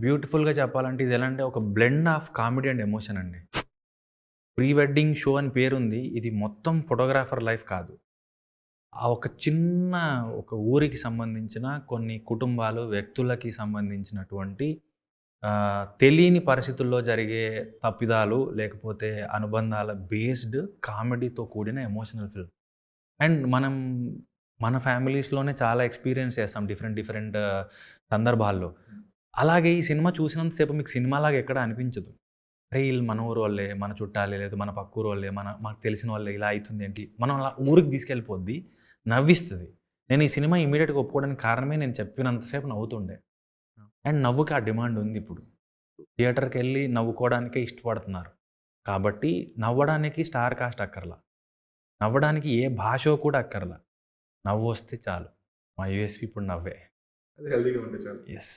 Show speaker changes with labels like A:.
A: బ్యూటిఫుల్‌గా చెప్పాలంటే ఇది ఎలా అంటే ఒక blend of comedy and emotion అండి. ప్రీ వెడ్డింగ్ షో అని పేరుంది. ఇది మొత్తం ఫోటోగ్రాఫర్ లైఫ్ కాదు. ఆ ఒక చిన్న ఒక ఊరికి సంబంధించిన కొన్ని కుటుంబాలు, వ్యక్తులకి సంబంధించినటువంటి తెలియని పరిస్థితుల్లో జరిగే తప్పిదాలు, లేకపోతే అనుబంధాల బేస్డ్ కామెడీతో కూడిన ఎమోషనల్ ఫిల్మ్. అండ్ మన ఫ్యామిలీస్‌లోనే చాలా ఎక్స్‌పీరియన్స్ చేస్తాం డిఫరెంట్ డిఫరెంట్ సందర్భాల్లో. అలాగే ఈ సినిమా చూసినంత సేపు మీకు సినిమాలాగా ఎక్కడ అనిపించదు. అరే! ఈళ్ళు మన ఊరోళ్ళే, మన చుట్టాలే, లేదా మన పక్కూరోళ్ళే, మాకు తెలిసిన వాళ్ళే ఇలా అయితుందేంటి? మనం అలా ఊరికి తీసుకెళ్ళిపోద్ది. నవ్విస్తది. నేను ఈ సినిమా ఇమ్మీడియేట్‌గా ఒప్పుకోవడానికి కారణమే నేను చెప్పినంత సేపు నవ్వుతుండే. అండ్ నవ్వుకి ఆ డిమాండ్ ఉందిప్పుడు. థియేటర్‌కెళ్ళి నవ్వుకోవడానికే ఇష్టపడుతున్నారు. కాబట్టి నవ్వడానికి స్టార్ కాస్ట్ అక్కర్లా. నవ్వడానికి ఏ భాషో కూడా అక్కర్లా. నవ్వొస్తే చాలు. మా యూఎస్‌పీ ఇప్పుడు నవ్వే.
B: అది హెల్తీగా ఉంటే చాలు.
A: యెస్.